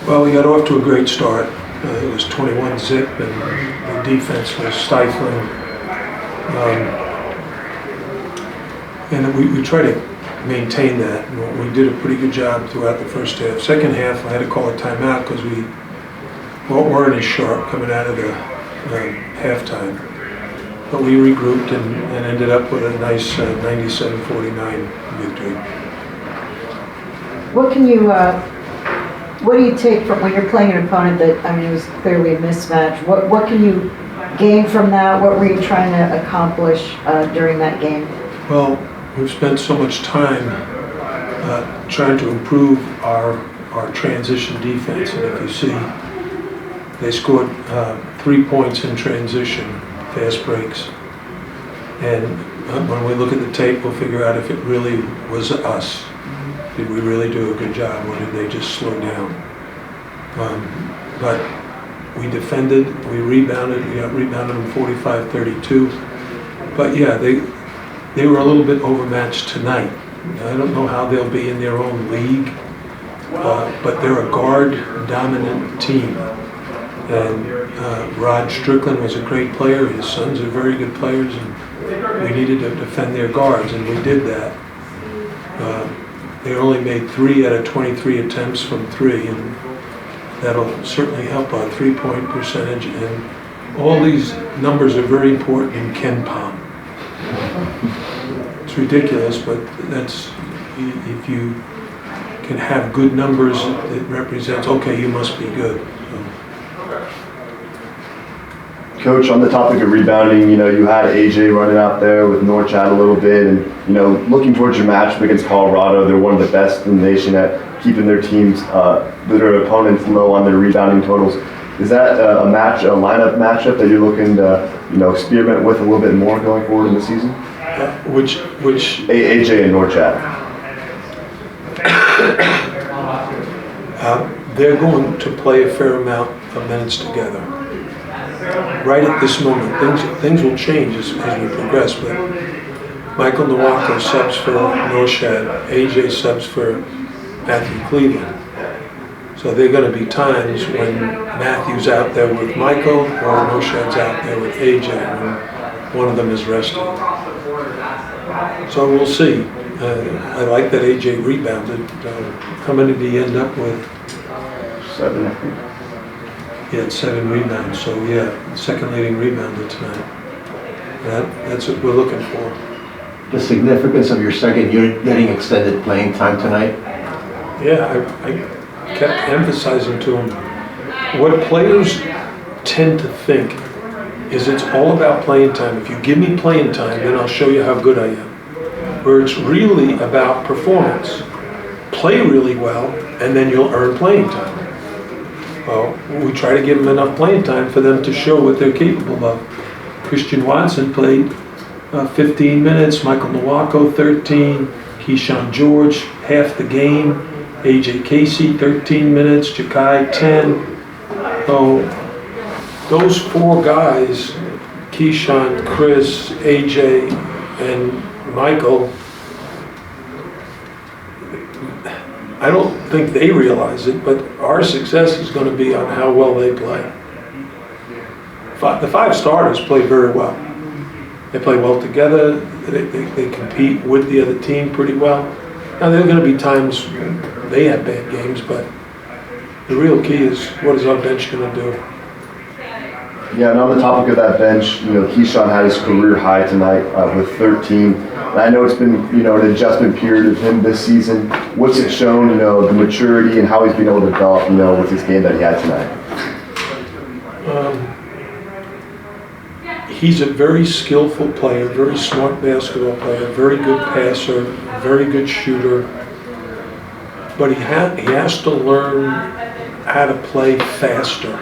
Well, we got off to a great start. It was 21-zip, and the defense was stifling. And we try to maintain that. We did a pretty good job throughout the first half. Second half, I had to call a timeout because we weren't as sharp coming out of the halftime. But we regrouped and ended up with a nice 97-49 victory. What do you take from when you're playing an opponent that, I mean, it was clearly a mismatch? What can you gain from that? What were you trying to accomplish during that game? Well, we've spent so much time trying to improve our transition defense, and if you see, they scored 3 points in transition, fast breaks. And when we look at the tape, we'll figure out if it really was us. Did we really do a good job, or did they just slow down? But we defended, we rebounded, we got rebounded in 45-32. But yeah, they were a little bit overmatched tonight. I don't know how they'll be in their own league, but they're a guard-dominant team. And Rod Strickland was a great player. His sons are very good players, and we needed to defend their guards, and we did that. They only made 3 out of 23 attempts from 3, and that'll certainly help our three-point percentage. And all these numbers are very important in Ken Palm. It's ridiculous, but that's, if you can have good numbers, it represents, okay, you must be good. Coach, on the topic of rebounding, you had AJ running out there with Norchad a little bit, and looking towards your matchup against Colorado, they're one of the best in the nation at keeping their teams, their opponents low on their rebounding totals. Is that a lineup matchup that you're looking to, experiment with a little bit more going forward in the season? Which AJ and Norchad. They're going to play a fair amount of minutes together. Right at this moment, things will change as we progress, but Michael Nowako subs for Norchad, AJ subs for Matthew Cleveland. So there are going to be times when Matthew's out there with Michael or Norchad's out there with AJ when one of them is resting. So we'll see. I like that AJ rebounded. How many did he end up with? 7, I think. He had 7 rebounds, so yeah, second leading rebounder tonight. That's what we're looking for. The significance of your second year getting extended playing time tonight? Yeah, I kept emphasizing to him, what players tend to think is it's all about playing time. If you give me playing time, then I'll show you how good I am. Where it's really about performance. Play really well, and then you'll earn playing time. Well, we try to give them enough playing time for them to show what they're capable of. Christian Watson played 15 minutes, Michael Nowako 13, Kyshawn George half the game, AJ Casey 13 minutes, Jakai 10. So those 4 guys, Kyshawn, Chris, AJ, and Michael, I don't think they realize it, but our success is going to be on how well they play. The 5 starters play very well. They play well together. They compete with the other team pretty well. Now, there are going to be times they have bad games, but the real key is what is our bench going to do? Yeah, and on the topic of that bench, Kyshawn had his career high tonight with 13. And I know it's been, an adjustment period of him this season. What's it shown, the maturity and how he's been able to develop, with his game that he had tonight? He's a very skillful player, very smart basketball player, very good passer, very good shooter. But he has to learn how to play faster.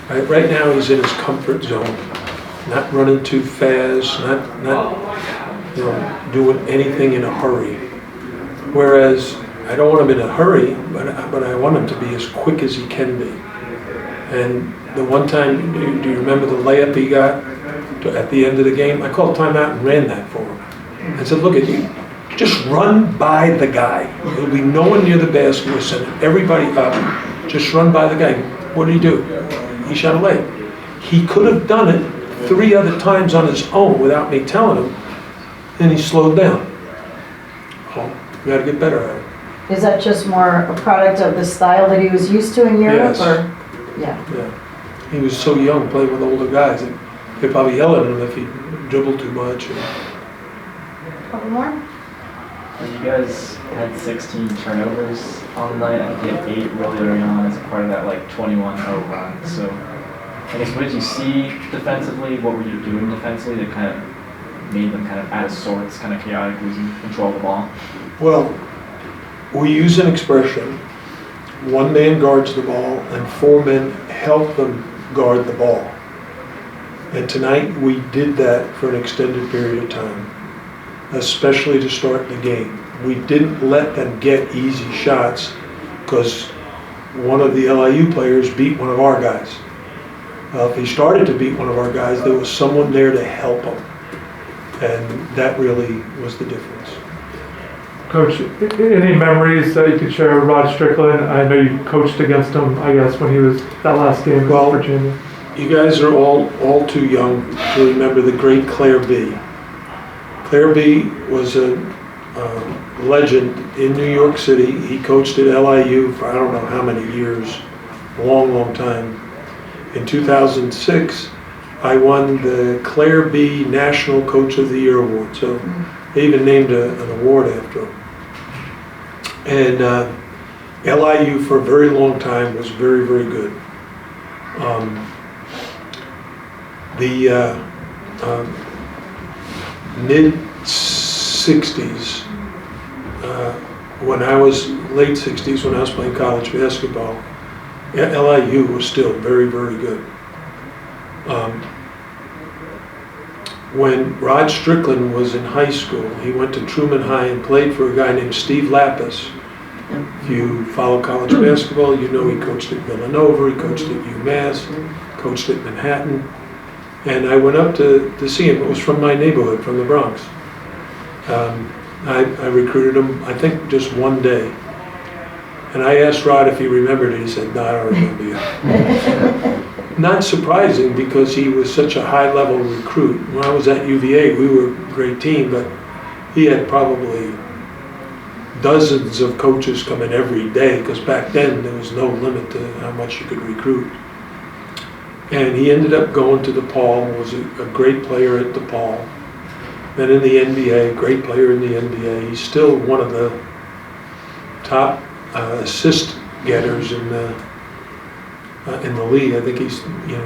Right now he's in his comfort zone, not running too fast, not doing anything in a hurry. Whereas I don't want him in a hurry, but I want him to be as quick as he can be. And the one time, do you remember the layup he got at the end of the game? I called timeout and ran that for him. I said, look at you. just run by the guy. There'll be no one near the basket. We're sending everybody up. Just run by the guy. What did he do? He shot a lay. He could have done it 3 other times on his own without me telling him, and he slowed down. Oh, we got to get better at it. Is that just more a product of the style that he was used to in Europe? Yes. Or? Yeah. Yeah. He was so young playing with older guys. They'd probably yell at him if he dribbled too much. Couple more? You guys had 16 turnovers on the night. I think you had 8 really early on as a part of that like 21-0 run. So I guess what did you see defensively? What were you doing defensively that kind of made them kind of out of sorts, kind of chaotic, losing control of the ball? Well, we use an expression, 1 man guards the ball and 4 men help them guard the ball. And tonight we did that for an extended period of time, especially to start the game. We didn't let them get easy shots because one of the LIU players beat one of our guys. If he started to beat one of our guys, there was someone there to help him. And that really was the difference. Coach, any memories that you could share with Rod Strickland? I know you coached against him, I guess, when he was that last game in Virginia. You guys are all too young to remember the great Claire B. Claire B was a legend in New York City. He coached at LIU for I don't know how many years, a long time. In 2006, I won the Claire B National Coach of the Year Award. So they even named an award after him. And LIU for a very long time was very, very good. The mid-60s, when I was late 60s, when I was playing college basketball, LIU was still very, very good. When Rod Strickland was in high school, he went to Truman High and played for a guy named Steve Lapis. If you follow college basketball, you know he coached at Villanova, he coached at UMass, coached at Manhattan. And I went up to see him. It was from my neighborhood, from the Bronx. I recruited him, I think, just one day. And I asked Rod if he remembered it. He said, no, I don't remember you. Not surprising because he was such a high-level recruit. When I was at UVA, we were a great team, but he had probably dozens of coaches come in every day because back then there was no limit to how much you could recruit. And he ended up going to DePaul, was a great player at DePaul. Then in the NBA, great player in the NBA. He's still one of the top assist getters in the league. I think he's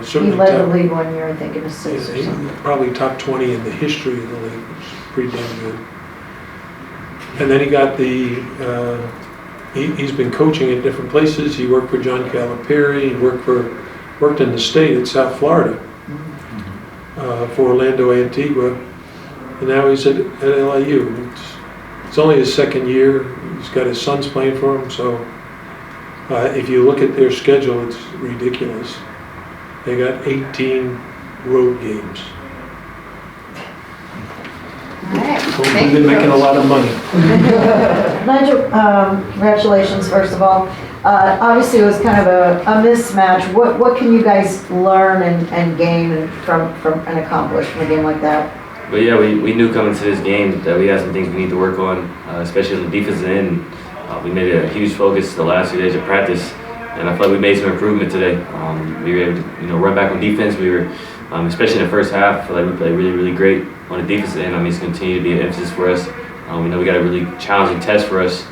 certainly He led top, the league one year, I think, in assists or something. probably top 20 in the history of the league, which is pretty damn good. And then he got he's been coaching at different places. He worked for John Calipari. He worked in the state at South Florida for Orlando Antigua, and now he's at LIU. It's only his second year. He's got his sons playing for him, so if you look at their schedule, it's ridiculous. They got 18 road games. All right. Hopefully they're making a lot of money. Nigel, congratulations, first of all. Obviously, it was kind of a mismatch. What can you guys learn and gain from and accomplish from a game like that? But yeah, we knew coming to this game that we had some things we need to work on, especially on the defensive end. We made a huge focus the last 2 days of practice, and I feel like we made some improvement today. We were able to run back on defense. We were, especially in the first half, I feel like we played really, really great on the defensive end. It's going to continue to be an emphasis for us. We know we got a really challenging test for us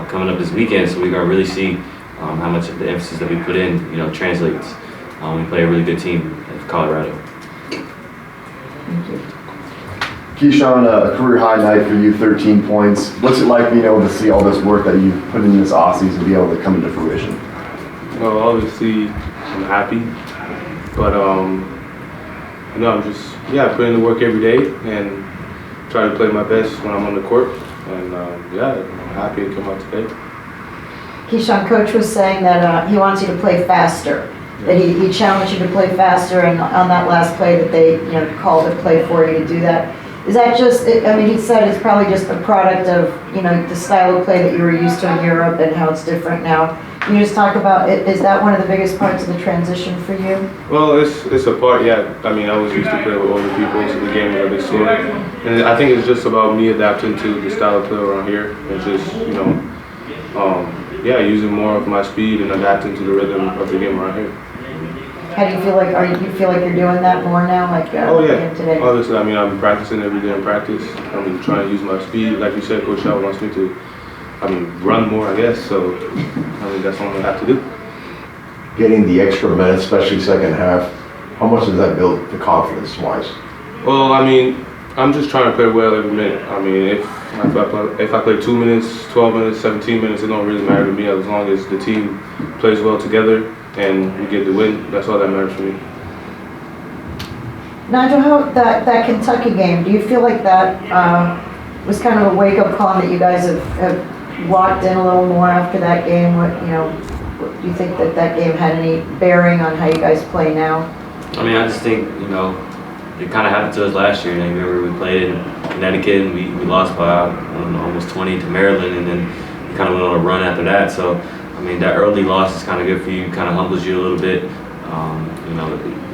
coming up this weekend, so we're going to really see how much of the emphasis that we put in, translates. We play a really good team at Colorado. Thank you. Kyshawn, a career high night for you, 13 points. What's it like being able to see all this work that you've put in this offseason and be able to come into fruition? Well, obviously, I'm happy, but I'm just put in the work every day and try to play my best when I'm on the court. And I'm happy to come out today. Kyshawn, Coach was saying that he wants you to play faster. That he challenged you to play faster, and on that last play that they called a play for you to do that. Is that just, I mean, he said it's probably just a product of, you know, the style of play that you were used to in Europe and how it's different now. Can you just talk about, is that one of the biggest parts of the transition for you? Well, it's a part, yeah. I mean, I was used to play with older people, so the game was a bit slower. And I think it's just about me adapting to the style of play around here and just, you know, yeah, using more of my speed and adapting to the rhythm of the game around here. How do you feel like, you feel like you're doing that more now, like Oh yeah, today? obviously. I mean, I'm practicing every day in practice. I'm trying to use my speed. Like you said, Coach Shaw wants me to, run more, I guess. So, that's what I'm gonna have to do. Getting the extra minutes, especially second half, how much does that build the confidence-wise? Well, I'm just trying to play well every minute. I mean, if I play 2 minutes, 12 minutes, 17 minutes, it don't really matter to me as long as the team plays well together and we get the win. That's all that matters for me. Nigel, how that Kentucky game, do you feel like that was kind of a wake-up call that you guys have locked in a little more after that game? Do you think that game had any bearing on how you guys play now? I just think, it kind of happened to us last year. I remember we played in Connecticut and we lost by almost 20 to Maryland, and then we kind of went on a run after that. So, that early loss is kind of good for you, kind of humbles you a little bit.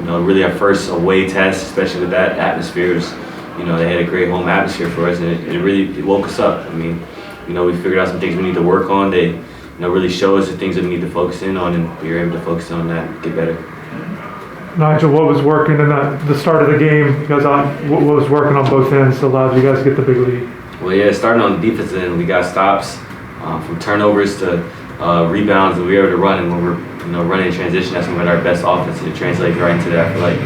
Really our first away test, especially with that atmosphere, they had a great home atmosphere for us, and it really woke us up. We figured out some things we need to work on. They, really show us the things that we need to focus in on, and we were able to focus on that and get better. Nigel, what was working in the start of the game? Because what was working on both ends allowed you guys to get the big lead? Well, yeah, starting on the defensive end, we got stops from turnovers to rebounds, and we were able to run. And when we're running in transition, that's when we had our best offense, and it translates right into that. I feel like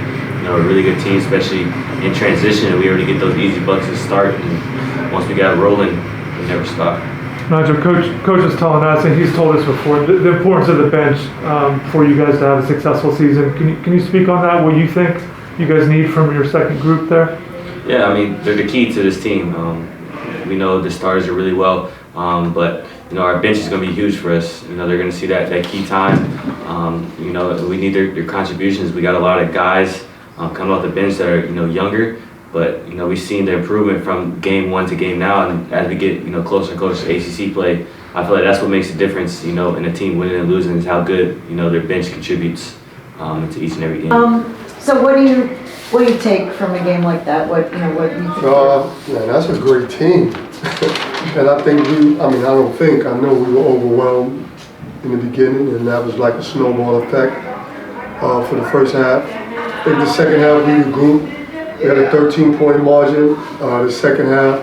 a really good team, especially in transition, and we were able to get those easy buckets to start. And once we got rolling, we never stopped. Nigel, coach is telling us, and he's told us before, the importance of the bench for you guys to have a successful season. Can you speak on that? What you think you guys need from your second group there? Yeah, they're the key to this team. We know the starters are really well, but our bench is going to be huge for us. They're going to see that key time. We need their contributions. We got a lot of guys coming off the bench that are younger. But we've seen the improvement from game one to game now, and as we get closer and closer to ACC play, I feel like that's what makes the difference. In a team winning and losing is how good their bench contributes to each and every game. So what do you take from a game like that? What do you think? That's a great team, and I think I know we were overwhelmed in the beginning, and that was like a snowball effect for the first half. I think the second half we regrouped. We had a 13-point margin the second half,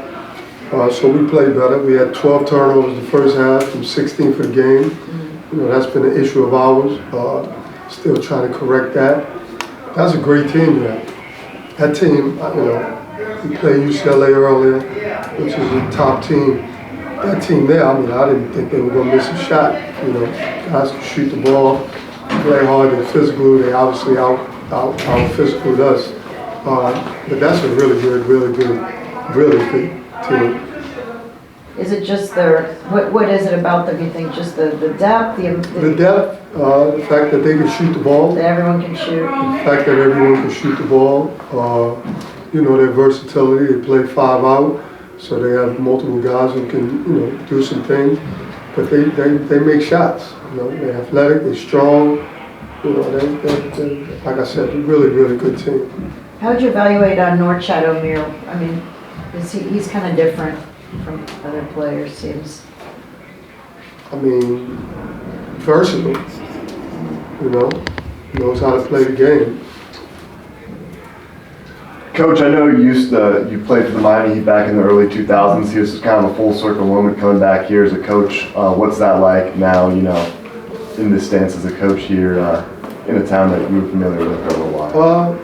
so we played better. We had 12 turnovers the first half from 16 for the game. That's been an issue of ours. Still trying to correct that. That's a great team there. That team, we played UCLA earlier, which is a top team. That team there, I didn't think they were going to miss a shot. Guys can shoot the ball, play hard, they're physical. They obviously out physical us. But that's a really good team. Is it just what is it about them, you think? Just the depth? The depth, the fact that they can shoot the ball. That everyone can shoot. The fact that everyone can shoot the ball. Their versatility, they play 5 out, so they have multiple guys who can, do some things. But they make shots. They're athletic, they're strong. They like I said, a really good team. How would you evaluate Norchad O'Meara? He's kind of different from other players, seems. Versatile. Knows how to play the game. Coach, I know you played for the Miami Heat back in the early 2000s. This is kind of a full circle moment coming back here as a coach. What's that like now, in this stance as a coach here in a town that you were familiar with for a while?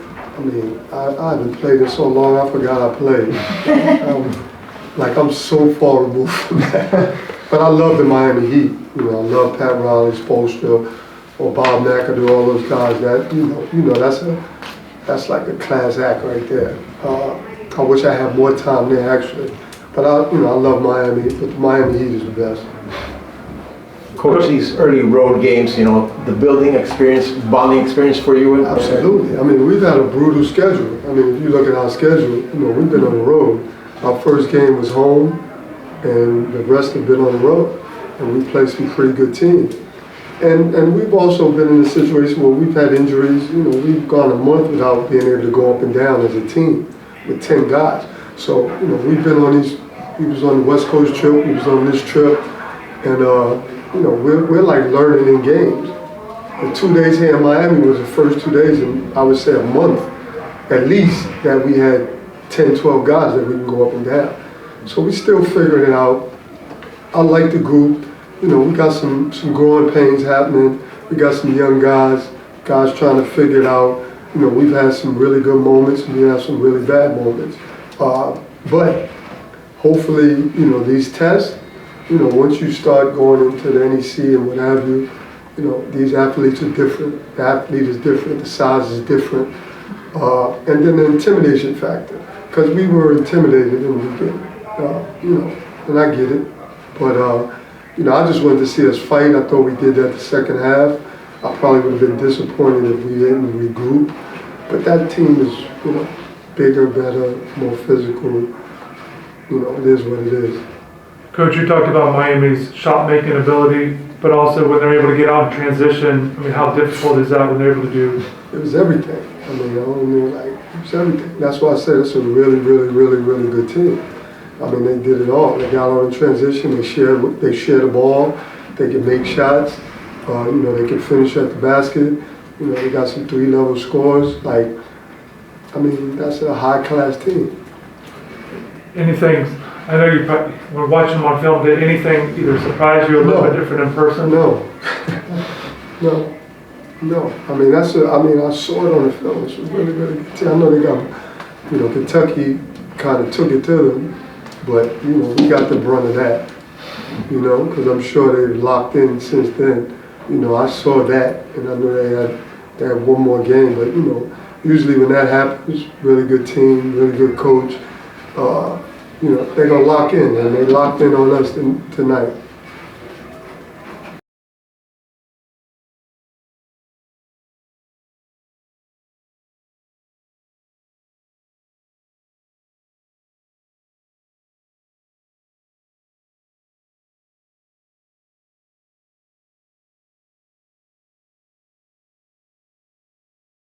I haven't played in so long, I forgot I played. I'm so far removed from that. But I love the Miami Heat. I love Pat Riley, Spoelstra, or Bob McAdoo, all those guys. That's like a class act right there. I wish I had more time there actually. But I love Miami, but the Miami Heat is the best. Coach, these early road games, you know, the building experience, bonding experience for you? Absolutely. I mean, we've had a brutal schedule. I mean, if you look at our schedule, you know, we've been on the road. Our first game was home, and the rest have been on the road. And we played some pretty good teams. And we've also been in a situation where we've had injuries. You know, we've gone a month without being able to go up and down as a team with 10 guys. So, you know, we've been on these, we was on the West Coast trip, we was on this trip, and, you know, we're like learning in games. The 2 days here in Miami was the first 2 days in, I would say, a month, at least, that we had 10, 12 guys that we can go up and down. So we still figuring it out. I like the group. You know, we got some growing pains happening. We got some young guys trying to figure it out. You know, we've had some really good moments and we have some really bad moments. But hopefully, you know, these tests, you know, once you start going into the NEC and what have you, you know, these athletes are different. The athlete is different, the size is different. And then the intimidation factor, because we were intimidated in the beginning, you know, and I get it. But, you know, I just wanted to see us fight. I thought we did that the second half. I probably would have been disappointed if we didn't regroup. But that team is, you know, bigger, better, more physical. You know, it is what it is. Coach, you talked about Miami's shot-making ability, but also when they're able to get out in transition, I mean, how difficult is that when they're able to do? It was everything. I mean, I don't know, like, it was everything. That's why I said it's a really, really, really, really good team. I mean, they did it all. They got out in transition, they share the ball, they can make shots, you know, they can finish at the basket. You know, they got some 3-level scores. Like, I mean, that's a high-class team. Anything, I know you probably, when watching them on film, did anything either surprise you a little bit different in person? No. No. I mean, I saw it on the film. It's a really, really good team. I know they got, you know, Kentucky kind of took it to them, but, you know, we got the brunt of that, you know, because I'm sure they've locked in since then. You know, I saw that, and I know they had one more game, but, you know, usually when that happens, really good team, really good coach, you know, they're going to lock in, and they locked in on us tonight.